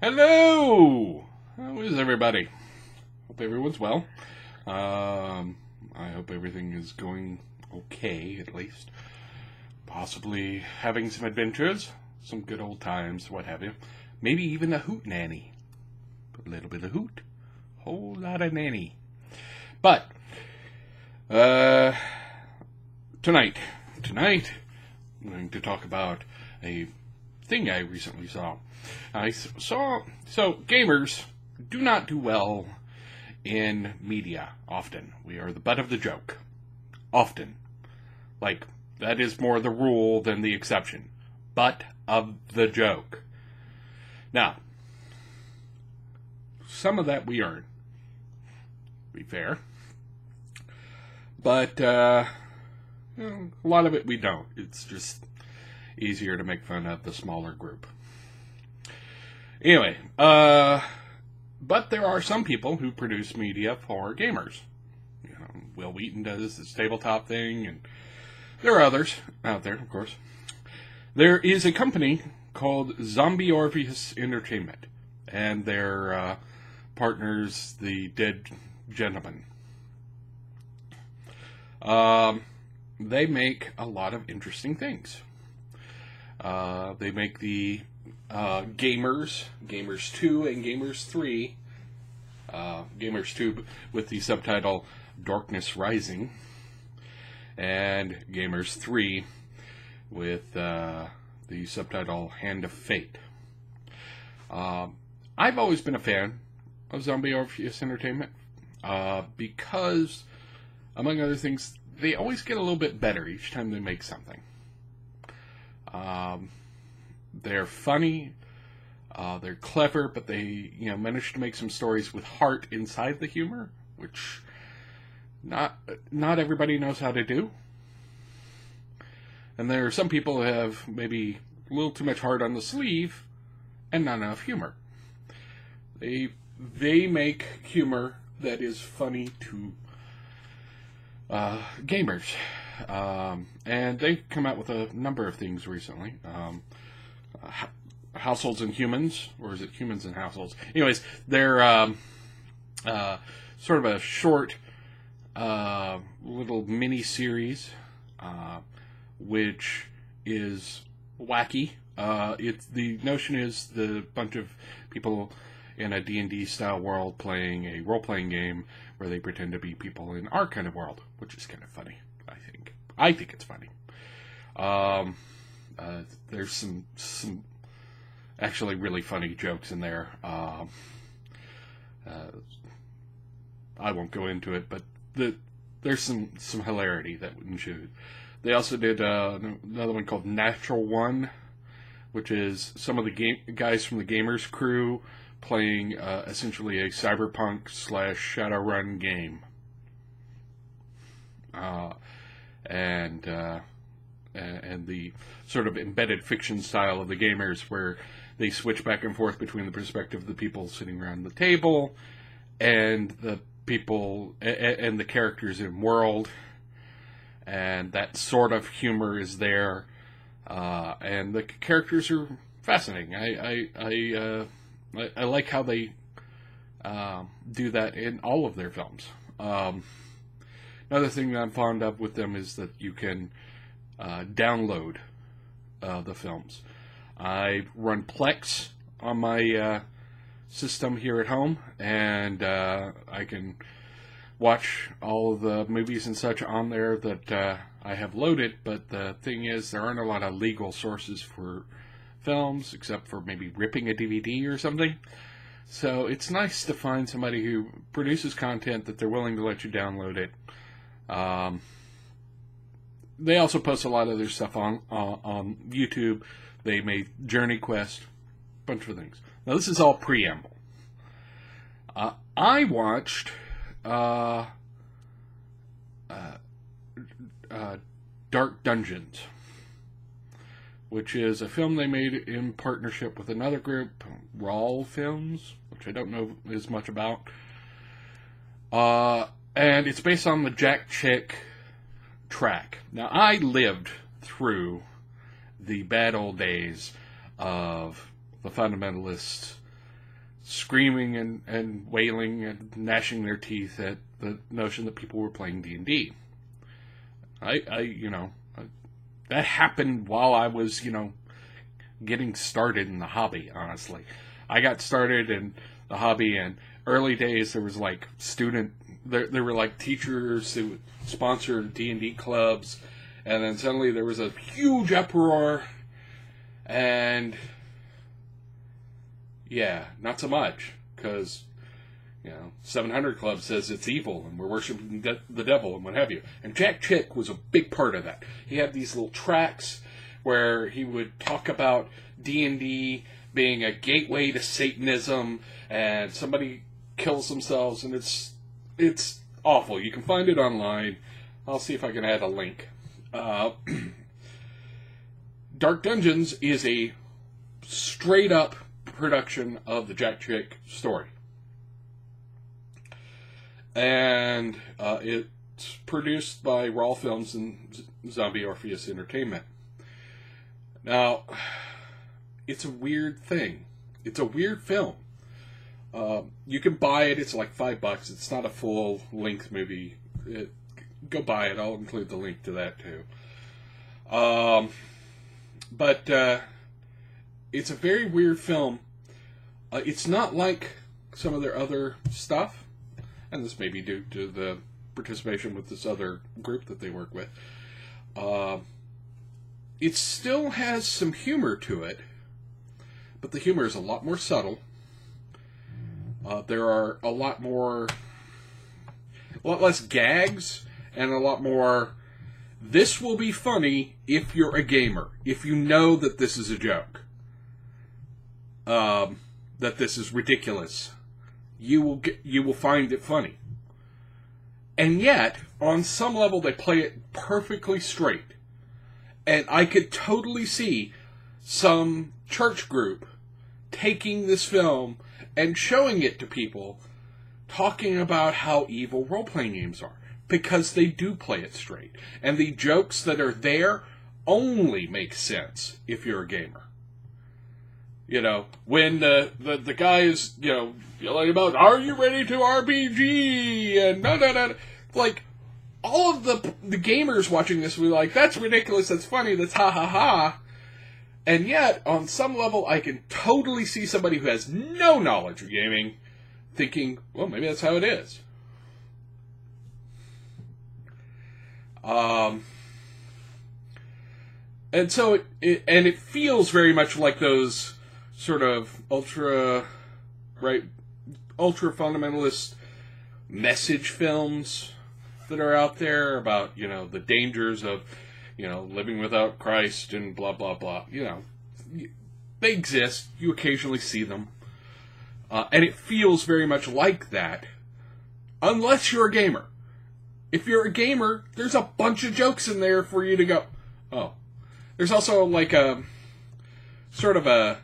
Hello! How is everybody? Hope everyone's well. I hope everything is going okay, at least. Possibly having some adventures, some good old times, what have you. Maybe even a hoot nanny. A little bit of hoot, whole lot of nanny. But, tonight, I'm going to talk about a thing I recently saw. So gamers do not do well in media often. We are the butt of the joke. Often. Like, that is more the rule than the exception. Butt of the joke. Now, some of that we earn. To be fair. But, a lot of it we don't. It's just easier to make fun of the smaller group. Anyway, but there are some people who produce media for gamers. Will Wheaton does this tabletop thing, and there are others out there, of course. There is a company called Zombie Orpheus Entertainment, and their partners, the Dead Gentlemen. They make a lot of interesting things. They make the Gamers 2 and Gamers 3. Gamers 2 with the subtitle Darkness Rising, and Gamers 3 with the subtitle Hand of Fate. I've always been a fan of Zombie Orpheus Entertainment because, among other things, they always get a little bit better each time they make something. They're funny, they're clever, but they, manage to make some stories with heart inside the humor, which not everybody knows how to do. And there are some people who have maybe a little too much heart on the sleeve and not enough humor. They make humor that is funny to gamers. And they've come out with a number of things recently. Households and Humans, or is it Humans and Households? Anyways, they're sort of a short little mini-series, which is wacky. The notion is the bunch of people in a D&D style world playing a role-playing game where they pretend to be people in our kind of world, which is kind of funny, I think. I think it's funny. There's some actually really funny jokes in there. I won't go into it, but there's some hilarity that ensued. They also did another one called Natural One, which is some of the guys from the Gamers crew playing essentially a cyberpunk / Shadowrun game. And the sort of embedded fiction style of the Gamers, where they switch back and forth between the perspective of the people sitting around the table and the people and the characters in world, and that sort of humor is there, and the characters are fascinating. I like how they do that in all of their films. Another thing that I'm fond of with them is that you can download the films. I run Plex on my system here at home, and I can watch all of the movies and such on there that I have loaded, but the thing is, there aren't a lot of legal sources for films, except for maybe ripping a DVD or something. So it's nice to find somebody who produces content that they're willing to let you download it. They also post a lot of their stuff on YouTube. They made Journey Quest, a bunch of things. Now, this is all preamble. I watched Dark Dungeons, which is a film they made in partnership with another group, Ramble Films, which I don't know as much about. And it's based on the Jack Chick track. Now, I lived through the bad old days of the fundamentalists screaming and wailing and gnashing their teeth at the notion that people were playing D&D. That happened while I was, getting started in the hobby, honestly. I got started in the hobby, and early days there was like there were like teachers who sponsored D&D clubs, and then suddenly there was a huge uproar, and yeah, not so much, because 700 Club says it's evil and we're worshiping the devil and what have you. And Jack Chick was a big part of that. He had these little tracks where he would talk about D&D being a gateway to Satanism, and somebody kills themselves, and it's awful. You can find it online. I'll see if I can add a link. Dark Dungeons is a straight up production of the Jack Chick story. And it's produced by Raw Films and Zombie Orpheus Entertainment. Now, it's a weird thing. It's a weird film. You can buy it. It's like $5. It's not a full-length movie. Go buy it. I'll include the link to that, too. But it's a very weird film. It's not like some of their other stuff. And this may be due to the participation with this other group that they work with. It still has some humor to it, but the humor is a lot more subtle. There are a lot less gags, and a lot more, this will be funny if you're a gamer, if you know that this is a joke, that this is ridiculous. You will find it funny. And yet, on some level, they play it perfectly straight. And I could totally see some church group taking this film and showing it to people, talking about how evil role-playing games are. Because they do play it straight. And the jokes that are there only make sense if you're a gamer. When the guy is, yelling about, are you ready to RPG? And no. Like, all of the gamers watching this will be like, that's ridiculous, that's funny, that's ha ha ha. And yet, on some level, I can totally see somebody who has no knowledge of gaming thinking, well, maybe that's how it is. And so it feels very much like those sort of ultra fundamentalist message films that are out there about, the dangers of, living without Christ and blah, blah, blah. They exist. You occasionally see them. And it feels very much like that, unless you're a gamer. If you're a gamer, there's a bunch of jokes in there for you to go, oh. There's also like a sort of a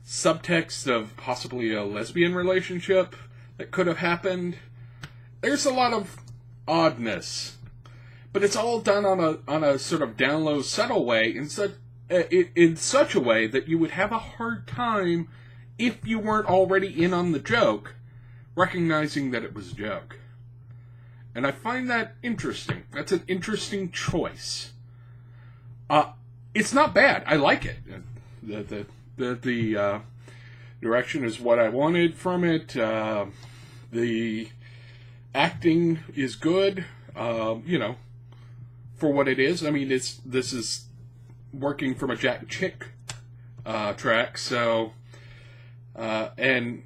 subtext of possibly a lesbian relationship that could have happened. There's a lot of oddness, but it's all done on a sort of down low, subtle way, in such a way that you would have a hard time, if you weren't already in on the joke, recognizing that it was a joke. And I find that interesting. That's an interesting choice. It's not bad. I like it. The direction is what I wanted from it. The acting is good. For what it is. I mean, this is working from a Jack Chick track, so and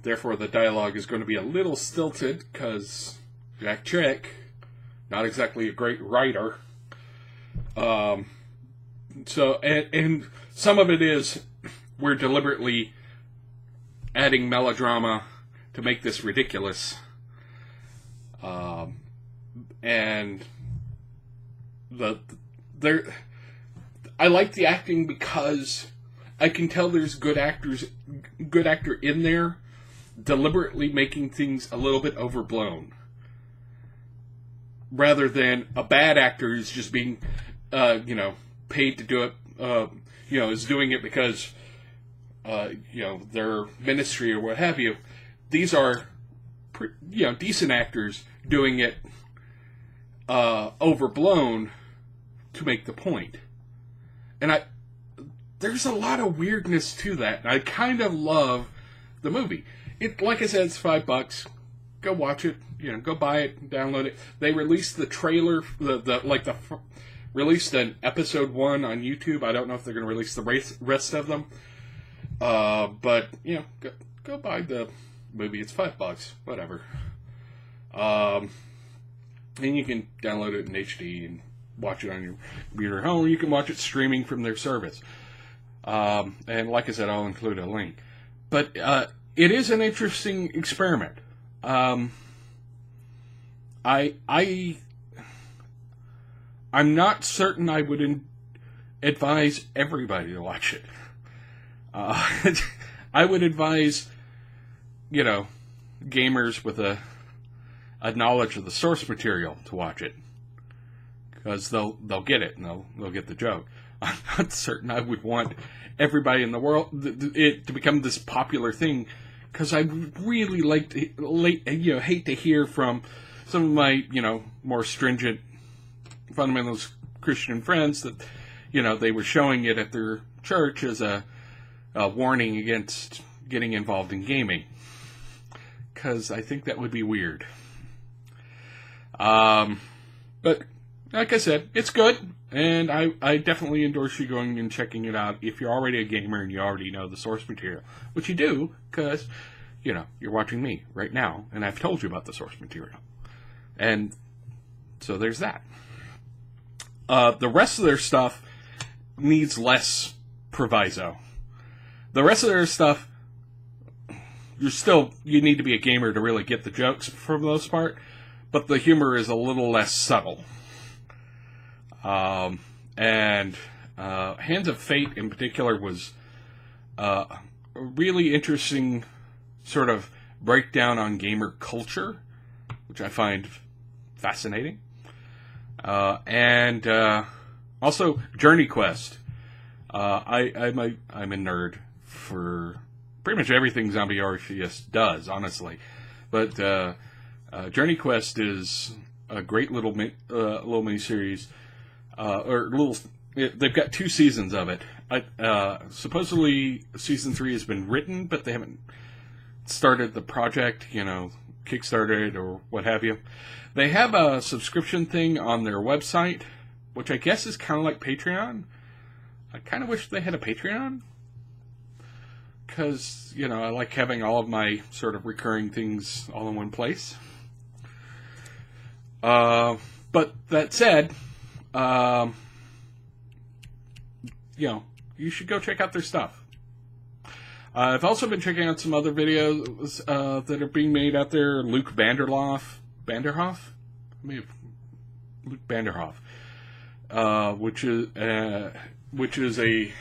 therefore the dialogue is going to be a little stilted because Jack Chick, not exactly a great writer. So, and some of it is, we're deliberately adding melodrama to make this ridiculous. And I like the acting because I can tell there's good actor in there, deliberately making things a little bit overblown, rather than a bad actor who's just being, paid to do it, is doing it because their ministry or what have you. These are, decent actors doing it overblown to make the point. And there's a lot of weirdness to that. I kind of love the movie. Like I said, it's $5. Go watch it. Go buy it, download it. They released the trailer, released an episode 1 on YouTube. I don't know if they're going to release the rest of them. But go buy the movie. It's $5, whatever. And you can download it in HD and watch it on your computer at home, or you can watch it streaming from their service. And like I said, I'll include a link. But it is an interesting experiment. I'm not certain I would advise everybody to watch it. I would advise, gamers with a knowledge of the source material to watch it, because they'll get it and they'll get the joke. I'm not certain I would want everybody in the world it to become this popular thing, because I really hate to hear from some of my more stringent fundamentalist Christian friends that they were showing it at their church as a warning against getting involved in gaming, because I think that would be weird. But like I said, it's good, and I definitely endorse you going and checking it out if you're already a gamer and you already know the source material, which you do, because you're watching me right now, and I've told you about the source material, and so there's that. The rest of their stuff needs less proviso. The rest of their stuff, you need to be a gamer to really get the jokes for the most part, but the humor is a little less subtle. And Hands of Fate in particular was a really interesting sort of breakdown on gamer culture, which I find fascinating. And also Journey Quest. I'm a nerd for pretty much everything Zombie Orpheus does, honestly. But Journey Quest is a great little miniseries. They've got 2 seasons of it. Supposedly season 3 has been written, but they haven't started the project, kickstarted or what have you. They have a subscription thing on their website, which I guess is kind of like Patreon. I kind of wish they had a Patreon, because, I like having all of my sort of recurring things all in one place. But that said, you should go check out their stuff. I've also been checking out some other videos that are being made out there. Luke Banderloft, Luke Banderhoff, which is a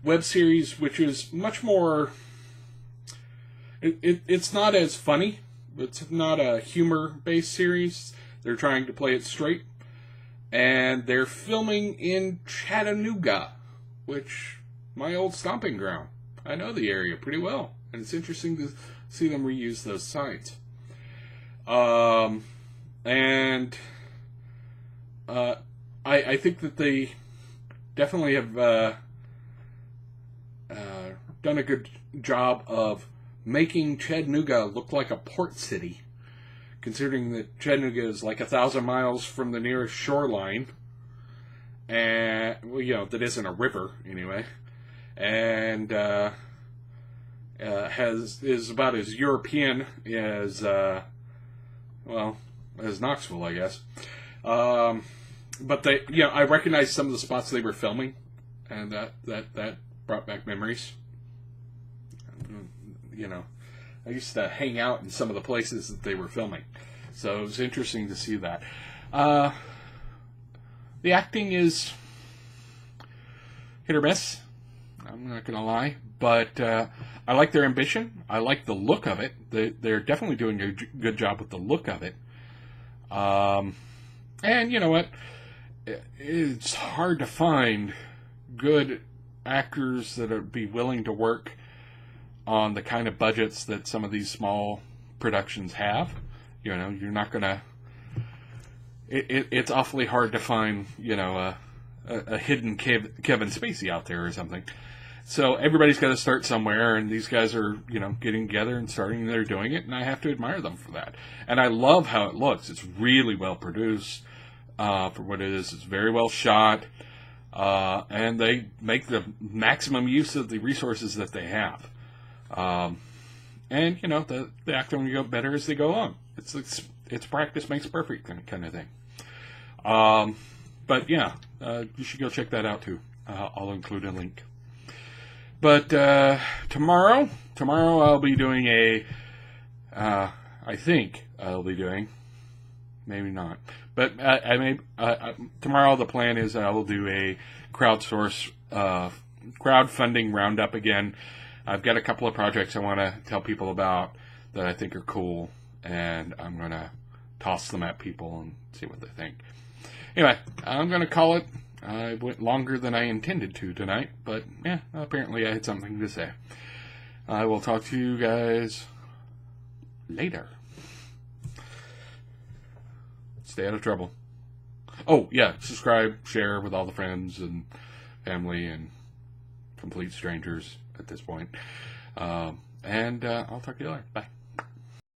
web series which is much more. It's not as funny. It's not a humor-based series. They're trying to play it straight. And they're filming in Chattanooga, which, my old stomping ground. I know the area pretty well. And it's interesting to see them reuse those sites. I think that they definitely have done a good job of making Chattanooga look like a port city, considering that Chattanooga is like 1,000 miles from the nearest shoreline, and that isn't a river anyway, and is about as European as as Knoxville, I guess. But I recognized some of the spots they were filming, and that brought back memories. I used to hang out in some of the places that they were filming, so it was interesting to see that. The acting is hit or miss. I'm not going to lie, but I like their ambition. I like the look of it. They're definitely doing a good job with the look of it. And you know what? It's hard to find good actors that would be willing to work on the kind of budgets that some of these small productions have. You know, you're not going to... It's awfully hard to find, you know, a hidden Kevin Spacey out there or something. So everybody's got to start somewhere, and these guys are, you know, getting together and starting, they're doing it, and I have to admire them for that. And I love how it looks. It's really well produced for what it is. It's very well shot, and they make the maximum use of the resources that they have. And, you know, the acting will get better as they go along. It's practice makes perfect kind of thing. But, yeah, you should go check that out, too. I'll include a link. But tomorrow I'll be doing I think I'll be doing, maybe not, but tomorrow the plan is I will do a crowdfunding roundup again. I've got a couple of projects I want to tell people about that I think are cool, and I'm going to toss them at people and see what they think. Anyway, I'm going to call it. I went longer than I intended to tonight, but yeah, apparently I had something to say. I will talk to you guys later. Stay out of trouble. Oh, yeah, subscribe, share with all the friends and family and complete strangers at this point. And I'll talk to you later. Bye.